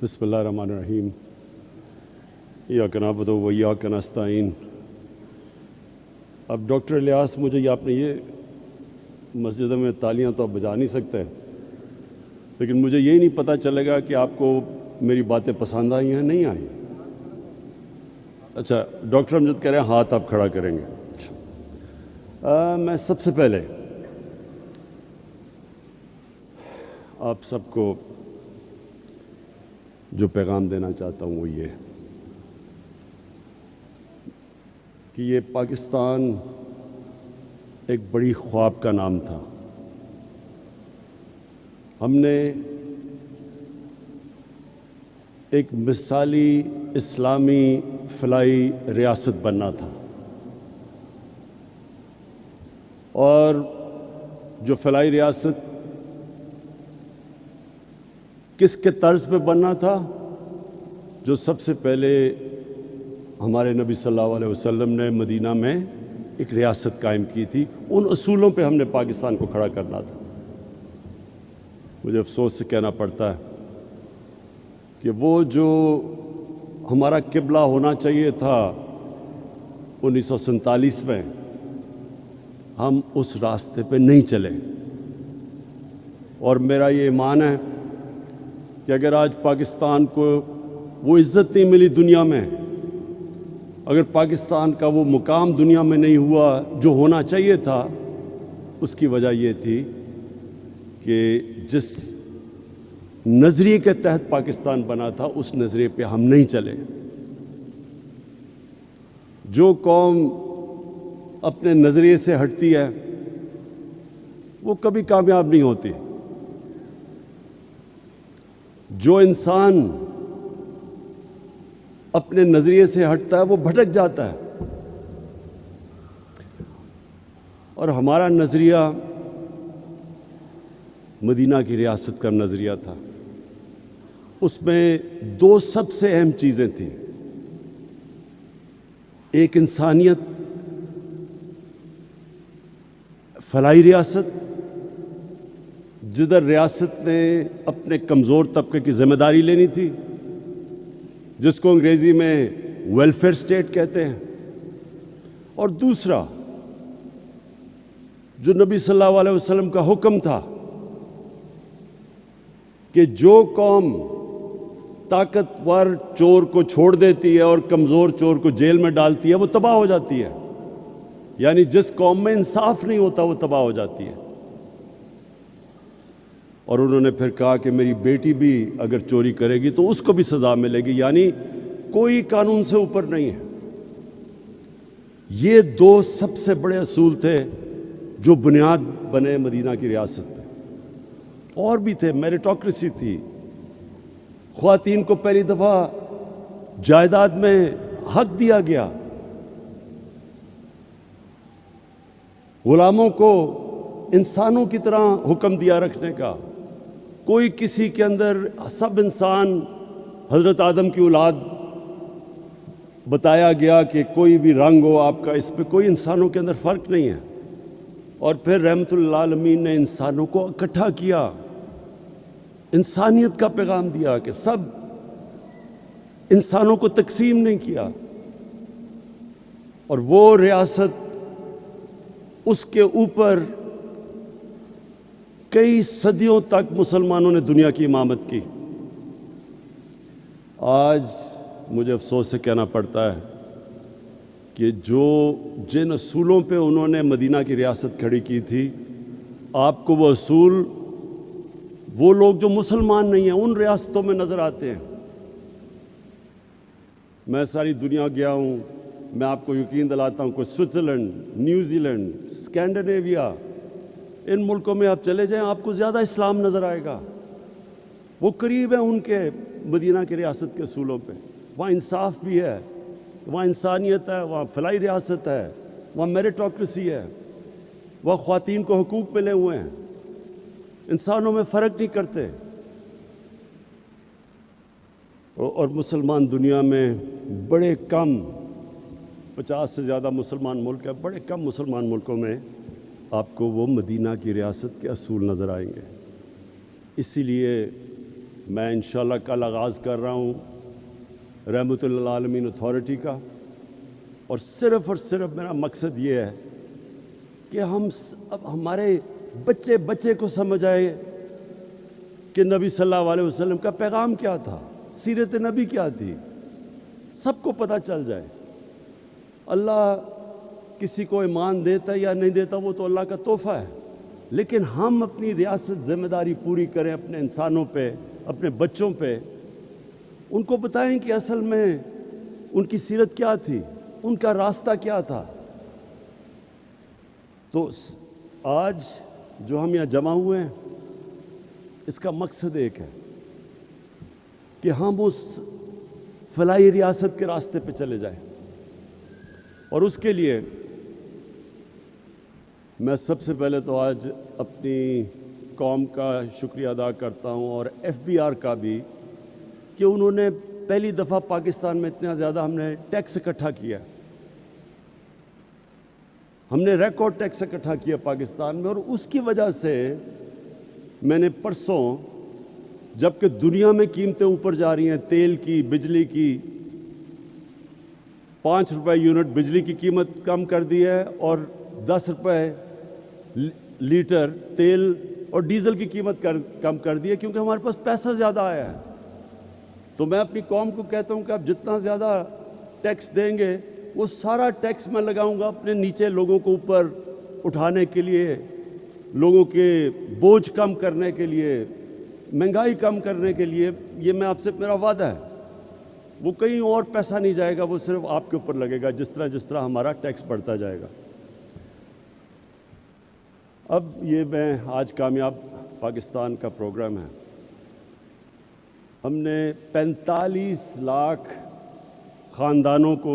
بسم اللہ الرحمن الرحیم ایاک نعبد و ایاک نستعین۔ اب ڈاکٹر الیاس، مجھے یہ آپ نے یہ مسجد میں تالیاں تو آپ بجا نہیں سکتے، لیکن مجھے یہی نہیں پتہ چلے گا کہ آپ کو میری باتیں پسند آئی ہیں نہیں آئیں۔ اچھا، ڈاکٹر امجد کہہ رہے ہیں ہاتھ آپ کھڑا کریں گے۔ اچھا، میں سب سے پہلے آپ سب کو جو پیغام دینا چاہتا ہوں وہ یہ کہ یہ پاکستان ایک بڑی خواب کا نام تھا۔ ہم نے ایک مثالی اسلامی فلاحی ریاست بننا تھا، اور جو فلاحی ریاست کس کے طرز پہ بننا تھا؟ جو سب سے پہلے ہمارے نبی صلی اللہ علیہ وسلم نے مدینہ میں ایک ریاست قائم کی تھی، ان اصولوں پہ ہم نے پاکستان کو کھڑا کرنا تھا۔ مجھے افسوس سے کہنا پڑتا ہے کہ وہ جو ہمارا قبلہ ہونا چاہیے تھا 1947 میں، ہم اس راستے پہ نہیں چلے۔ اور میرا یہ ایمان ہے کہ اگر آج پاکستان کو وہ عزت نہیں ملی دنیا میں، اگر پاکستان کا وہ مقام دنیا میں نہیں ہوا جو ہونا چاہیے تھا، اس کی وجہ یہ تھی کہ جس نظریے کے تحت پاکستان بنا تھا اس نظریے پہ ہم نہیں چلے۔ جو قوم اپنے نظریے سے ہٹتی ہے وہ کبھی کامیاب نہیں ہوتی۔ جو انسان اپنے نظریے سے ہٹتا ہے وہ بھٹک جاتا ہے، اور ہمارا نظریہ مدینہ کی ریاست کا نظریہ تھا۔ اس میں دو سب سے اہم چیزیں تھیں، ایک انسانیت، فلاحی ریاست جدھر ریاست نے اپنے کمزور طبقے کی ذمہ داری لینی تھی، جس کو انگریزی میں ویلفیئر اسٹیٹ کہتے ہیں، اور دوسرا جو نبی صلی اللہ علیہ وسلم کا حکم تھا کہ جو قوم طاقتور چور کو چھوڑ دیتی ہے اور کمزور چور کو جیل میں ڈالتی ہے وہ تباہ ہو جاتی ہے، یعنی جس قوم میں انصاف نہیں ہوتا وہ تباہ ہو جاتی ہے۔ اور انہوں نے پھر کہا کہ میری بیٹی بھی اگر چوری کرے گی تو اس کو بھی سزا ملے گی، یعنی کوئی قانون سے اوپر نہیں ہے۔ یہ دو سب سے بڑے اصول تھے جو بنیاد بنے مدینہ کی ریاست میں۔ اور بھی تھے، میریٹوکریسی تھی، خواتین کو پہلی دفعہ جائیداد میں حق دیا گیا، غلاموں کو انسانوں کی طرح حکم دیا رکھنے کا، کوئی کسی کے اندر، سب انسان حضرت آدم کی اولاد بتایا گیا کہ کوئی بھی رنگ ہو آپ کا، اس پہ کوئی انسانوں کے اندر فرق نہیں ہے۔ اور پھر رحمت للعالمین نے انسانوں کو اکٹھا کیا، انسانیت کا پیغام دیا کہ سب انسانوں کو تقسیم نہیں کیا، اور وہ ریاست اس کے اوپر کئی صدیوں تک مسلمانوں نے دنیا کی امامت کی۔ آج مجھے افسوس سے کہنا پڑتا ہے کہ جن اصولوں پہ انہوں نے مدینہ کی ریاست کھڑی کی تھی، آپ کو وہ اصول وہ لوگ جو مسلمان نہیں ہیں ان ریاستوں میں نظر آتے ہیں۔ میں ساری دنیا گیا ہوں، میں آپ کو یقین دلاتا ہوں کہ سوئٹزرلینڈ، نیوزی لینڈ، اسکینڈینیویا، ان ملکوں میں آپ چلے جائیں آپ کو زیادہ اسلام نظر آئے گا، وہ قریب ہیں ان کے مدینہ کی ریاست کے اصولوں پہ۔ وہاں انصاف بھی ہے، وہاں انسانیت ہے، وہاں فلاحی ریاست ہے، وہاں میریٹوکریسی ہے، وہاں خواتین کو حقوق ملے ہوئے ہیں، انسانوں میں فرق نہیں کرتے۔ اور مسلمان دنیا میں بڑے کم، 50 سے زیادہ مسلمان ملک ہیں، بڑے کم مسلمان ملکوں میں آپ کو وہ مدینہ کی ریاست کے اصول نظر آئیں گے۔ اسی لیے میں انشاءاللہ کل آغاز کر رہا ہوں رحمت للعالمین اتھارٹی کا، اور صرف میرا مقصد یہ ہے کہ اب ہمارے بچے کو سمجھ آئے کہ نبی صلی اللہ علیہ وسلم کا پیغام کیا تھا، سیرت نبی کیا تھی، سب کو پتہ چل جائے۔ اللہ کسی کو ایمان دیتا یا نہیں دیتا وہ تو اللہ کا تحفہ ہے، لیکن ہم اپنی ریاست ذمہ داری پوری کریں اپنے انسانوں پہ، اپنے بچوں پہ، ان کو بتائیں کہ اصل میں ان کی سیرت کیا تھی، ان کا راستہ کیا تھا۔ تو آج جو ہم یہاں جمع ہوئے ہیں اس کا مقصد ایک ہے کہ ہم اس فلاحی ریاست کے راستے پہ چلے جائیں، اور اس کے لیے میں سب سے پہلے تو آج اپنی قوم کا شکریہ ادا کرتا ہوں، اور FBR کا بھی، کہ انہوں نے پہلی دفعہ پاکستان میں اتنا زیادہ ہم نے ٹیکس اکٹھا کیا، ہم نے ریکارڈ ٹیکس اکٹھا کیا پاکستان میں، اور اس کی وجہ سے میں نے پرسوں، جبکہ دنیا میں قیمتیں اوپر جا رہی ہیں، تیل کی، بجلی کی، 5 روپے یونٹ بجلی کی قیمت کم کر دی ہے، اور 10 روپے لیٹر تیل اور ڈیزل کی قیمت کم کر دی ہے، کیونکہ ہمارے پاس پیسہ زیادہ آیا ہے۔ تو میں اپنی قوم کو کہتا ہوں کہ آپ جتنا زیادہ ٹیکس دیں گے وہ سارا ٹیکس میں لگاؤں گا اپنے نیچے لوگوں کو اوپر اٹھانے کے لیے، لوگوں کے بوجھ کم کرنے کے لیے، مہنگائی کم کرنے کے لیے۔ یہ میں آپ سے میرا وعدہ ہے، وہ کہیں اور پیسہ نہیں جائے گا، وہ صرف آپ کے اوپر لگے گا، جس طرح ہمارا ٹیکس بڑھتا جائے گا۔ اب یہ میں آج کامیاب پاکستان کا پروگرام ہے، ہم نے 45 لاکھ خاندانوں کو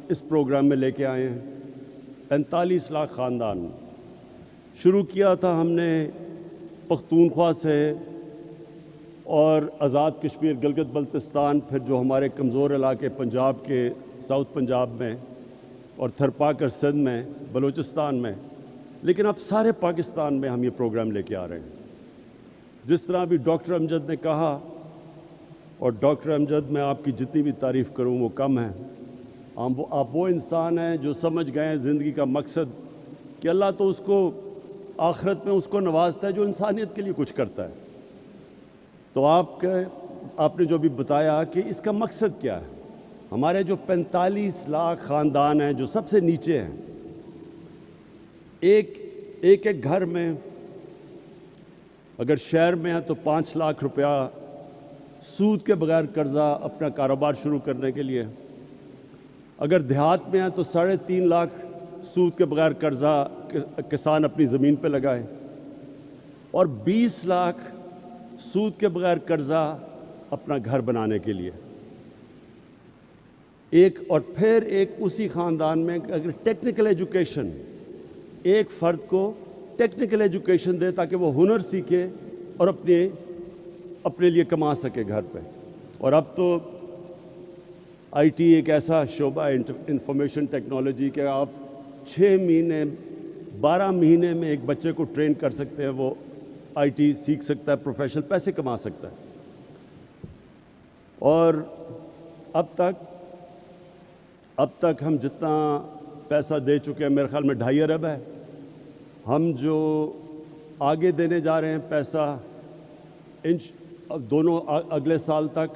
اس پروگرام میں لے کے آئے ہیں۔ 45 لاکھ خاندان شروع کیا تھا ہم نے پختونخوا سے، اور آزاد کشمیر، گلگت بلتستان، پھر جو ہمارے کمزور علاقے پنجاب کے ساؤتھ پنجاب میں، اور تھرپاکر سندھ میں، بلوچستان میں، لیکن اب سارے پاکستان میں ہم یہ پروگرام لے کے آ رہے ہیں۔ جس طرح ابھی ڈاکٹر امجد نے کہا، اور ڈاکٹر امجد میں آپ کی جتنی بھی تعریف کروں وہ کم ہے، آپ وہ انسان ہیں جو سمجھ گئے ہیں زندگی کا مقصد، کہ اللہ تو اس کو آخرت میں اس کو نوازتا ہے جو انسانیت کے لیے کچھ کرتا ہے۔ تو آپ نے جو بھی بتایا کہ اس کا مقصد کیا ہے، ہمارے جو 45 لاکھ خاندان ہیں جو سب سے نیچے ہیں، ایک گھر میں اگر شہر میں ہے تو 5 لاکھ روپیہ سود کے بغیر قرضہ اپنا کاروبار شروع کرنے کے لیے، اگر دیہات میں ہے تو 3.5 لاکھ سود کے بغیر قرضہ کسان اپنی زمین پہ لگائے، اور 20 لاکھ سود کے بغیر قرضہ اپنا گھر بنانے کے لیے۔ اور پھر اسی خاندان میں اگر ٹیکنیکل ایجوکیشن، ایک فرد کو ٹیکنیکل ایجوکیشن دے تاکہ وہ ہنر سیکھے اور اپنے لیے کما سکے گھر پہ۔ اور اب تو IT ایک ایسا شعبہ ہے، انفارمیشن ٹیکنالوجی، کہ آپ 6 مہینے 12 مہینے میں ایک بچے کو ٹرین کر سکتے ہیں، وہ IT سیکھ سکتا ہے، پروفیشنل پیسے کما سکتا ہے۔ اور اب تک ہم جتنا پیسہ دے چکے ہیں، میرے خیال میں 2.5 ارب ہے۔ ہم جو آگے دینے جا رہے ہیں پیسہ دونوں اگلے سال تک،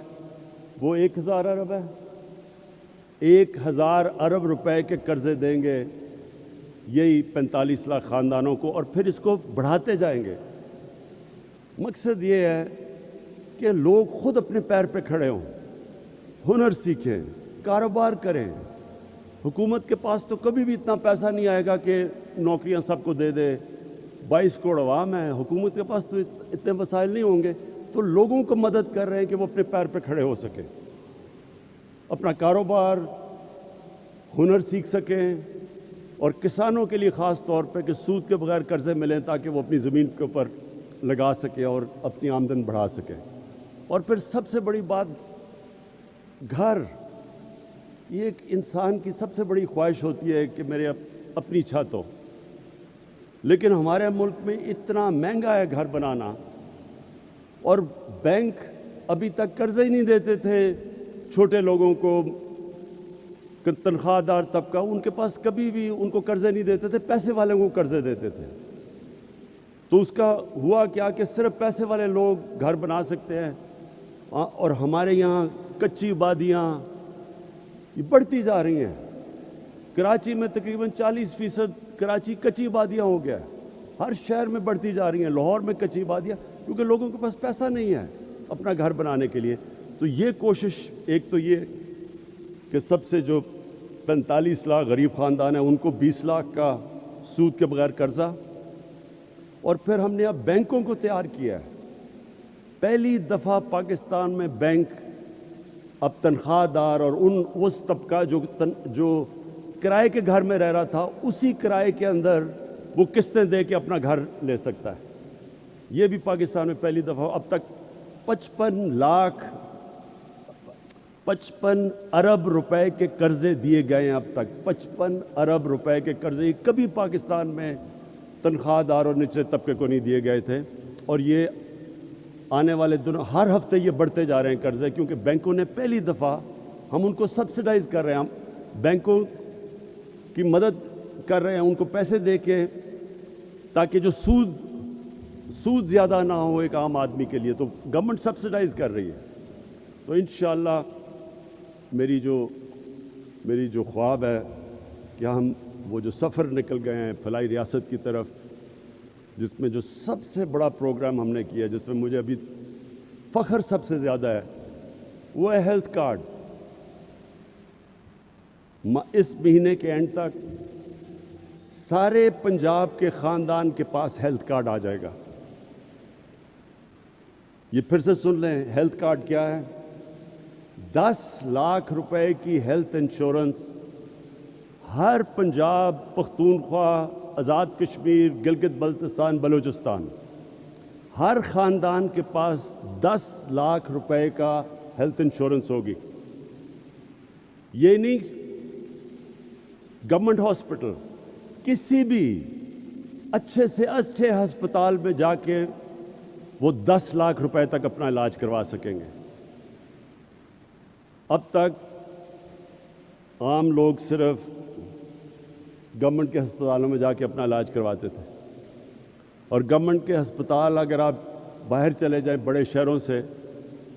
وہ 1000 ارب ہے۔ 1000 ارب روپے کے قرضے دیں گے یہی 45 لاکھ خاندانوں کو، اور پھر اس کو بڑھاتے جائیں گے۔ مقصد یہ ہے کہ لوگ خود اپنے پیر پہ کھڑے ہوں، ہنر سیکھیں، کاروبار کریں۔ حکومت کے پاس تو کبھی بھی اتنا پیسہ نہیں آئے گا کہ نوکریاں سب کو دے دے۔ 22 کروڑ عوام ہے، حکومت کے پاس تو اتنے وسائل نہیں ہوں گے، تو لوگوں کو مدد کر رہے ہیں کہ وہ اپنے پیر پہ کھڑے ہو سکیں، اپنا کاروبار، ہنر سیکھ سکیں، اور کسانوں کے لیے خاص طور پہ کہ سود کے بغیر قرضے ملیں تاکہ وہ اپنی زمین کے اوپر لگا سکیں اور اپنی آمدن بڑھا سکیں۔ اور پھر سب سے بڑی بات، گھر۔ یہ ایک انسان کی سب سے بڑی خواہش ہوتی ہے کہ میرے اپنی چھت ہو، لیکن ہمارے ملک میں اتنا مہنگا ہے گھر بنانا، اور بینک ابھی تک قرضے ہی نہیں دیتے تھے چھوٹے لوگوں کو، تنخواہ دار طبقہ، ان کے پاس کبھی بھی ان کو قرضے نہیں دیتے تھے، پیسے والوں کو قرضے دیتے تھے۔ تو اس کا ہوا کیا کہ صرف پیسے والے لوگ گھر بنا سکتے ہیں، اور ہمارے یہاں کچی آبادیاں یہ بڑھتی جا رہی ہیں۔ کراچی میں تقریباً 40% کراچی کچی آبادیاں ہو گیا ہے، ہر شہر میں بڑھتی جا رہی ہیں، لاہور میں کچی آبادیاں، کیونکہ لوگوں کے پاس پیسہ نہیں ہے اپنا گھر بنانے کے لیے۔ تو یہ کوشش، ایک تو یہ کہ سب سے جو 45 لاکھ غریب خاندان ہیں ان کو 20 لاکھ کا سود کے بغیر قرضہ، اور پھر ہم نے اب بینکوں کو تیار کیا ہے۔ پہلی دفعہ پاکستان میں بینک اب تنخواہ دار اور اس طبقہ جو کرائے کے گھر میں رہ رہا تھا، اسی کرائے کے اندر وہ قسطیں دے کے اپنا گھر لے سکتا ہے۔ یہ بھی پاکستان میں پہلی دفعہ۔ اب تک 55 ارب روپے کے قرضے دیے گئے ہیں۔ اب تک 55 ارب روپے کے قرضے کبھی پاکستان میں تنخواہ دار اور نچلے طبقے کو نہیں دیے گئے تھے، اور یہ آنے والے دنوں ہر ہفتے یہ بڑھتے جا رہے ہیں قرضے، کیونکہ بینکوں نے پہلی دفعہ، ہم ان کو سبسڈائز کر رہے ہیں، ہم بینکوں کی مدد کر رہے ہیں ان کو پیسے دے کے، تاکہ جو سود زیادہ نہ ہو ایک عام آدمی کے لیے، تو گورنمنٹ سبسڈائز کر رہی ہے۔ تو انشاءاللہ میری جو خواب ہے کہ ہم وہ جو سفر نکل گئے ہیں فلاحی ریاست کی طرف، جس میں جو سب سے بڑا پروگرام ہم نے کیا، جس میں مجھے ابھی فخر سب سے زیادہ ہے، وہ ہے ہیلتھ کارڈ۔ اس مہینے کے اینڈ تک سارے پنجاب کے خاندان کے پاس ہیلتھ کارڈ آ جائے گا۔ یہ پھر سے سن لیں، ہیلتھ کارڈ کیا ہے؟ 10 لاکھ روپے کی ہیلتھ انشورنس ہر پنجاب، پختونخوا، آزاد کشمیر، گلگت بلتستان، بلوچستان، ہر خاندان کے پاس 10 لاکھ روپے کا ہیلتھ انشورنس ہوگی۔ یہ نہیں گورنمنٹ ہاسپٹل، کسی بھی اچھے سے اچھے ہسپتال میں جا کے وہ 10 لاکھ روپے تک اپنا علاج کروا سکیں گے۔ اب تک عام لوگ صرف گورنمنٹ کے ہسپتالوں میں جا کے اپنا علاج کرواتے تھے، اور گورنمنٹ کے ہسپتال اگر آپ باہر چلے جائیں بڑے شہروں سے،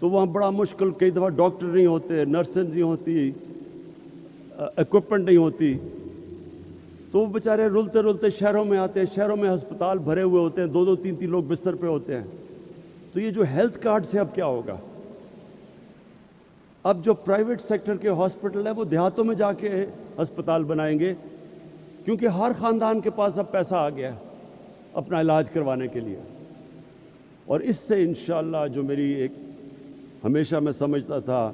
تو وہاں بڑا مشکل، کئی دفعہ ڈاکٹر نہیں ہوتے، نرسیں نہیں ہوتی، ایکوپمنٹ نہیں ہوتی، تو وہ بیچارے رلتے رلتے شہروں میں آتے ہیں، شہروں میں ہسپتال بھرے ہوئے ہوتے ہیں، 2 3 لوگ بستر پہ ہوتے ہیں۔ تو یہ جو ہیلتھ کارڈ سے اب کیا ہوگا؟ اب جو پرائیویٹ سیکٹر کے ہاسپٹل ہیں وہ دیہاتوں میں جا کے ہسپتال بنائیں گے، کیونکہ ہر خاندان کے پاس اب پیسہ آ گیا ہے اپنا علاج کروانے کے لیے۔ اور اس سے انشاءاللہ جو میری ایک ہمیشہ میں سمجھتا تھا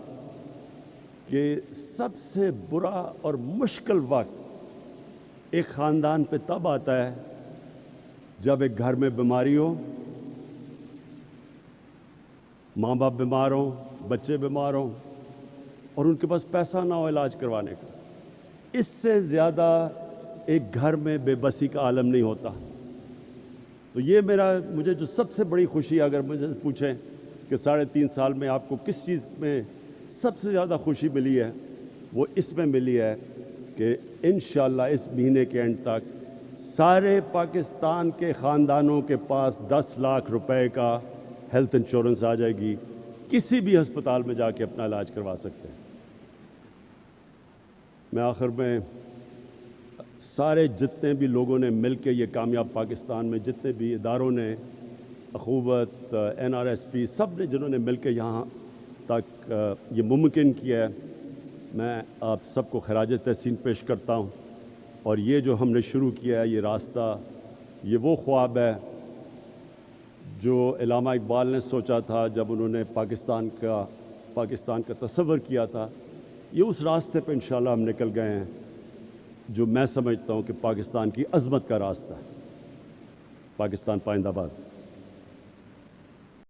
کہ سب سے برا اور مشکل وقت ایک خاندان پہ تب آتا ہے جب ایک گھر میں بیماری ہو، ماں باپ بیمار ہوں، بچے بیمار ہوں، اور ان کے پاس پیسہ نہ ہو علاج کروانے کا۔ اس سے زیادہ ایک گھر میں بے بسی کا عالم نہیں ہوتا۔ تو یہ مجھے جو سب سے بڑی خوشی، اگر مجھے پوچھیں کہ 3.5 سال میں آپ کو کس چیز میں سب سے زیادہ خوشی ملی ہے، وہ اس میں ملی ہے کہ انشاءاللہ اس مہینے کے اینڈ تک سارے پاکستان کے خاندانوں کے پاس 10 لاکھ روپے کا ہیلتھ انشورنس آ جائے گی، کسی بھی ہسپتال میں جا کے اپنا علاج کروا سکتے ہیں۔ میں آخر میں سارے جتنے بھی لوگوں نے مل کے یہ کامیاب پاکستان میں، جتنے بھی اداروں نے، اخوت، NRSP، سب نے جنہوں نے مل کے یہاں تک یہ ممکن کیا ہے، میں آپ سب کو خراج تحسین پیش کرتا ہوں۔ اور یہ جو ہم نے شروع کیا ہے، یہ راستہ، یہ وہ خواب ہے جو علامہ اقبال نے سوچا تھا جب انہوں نے پاکستان کا تصور کیا تھا۔ یہ اس راستے پہ انشاءاللہ ہم نکل گئے ہیں جو میں سمجھتا ہوں کہ پاکستان کی عظمت کا راستہ ہے۔ پاکستان پائندہ باد۔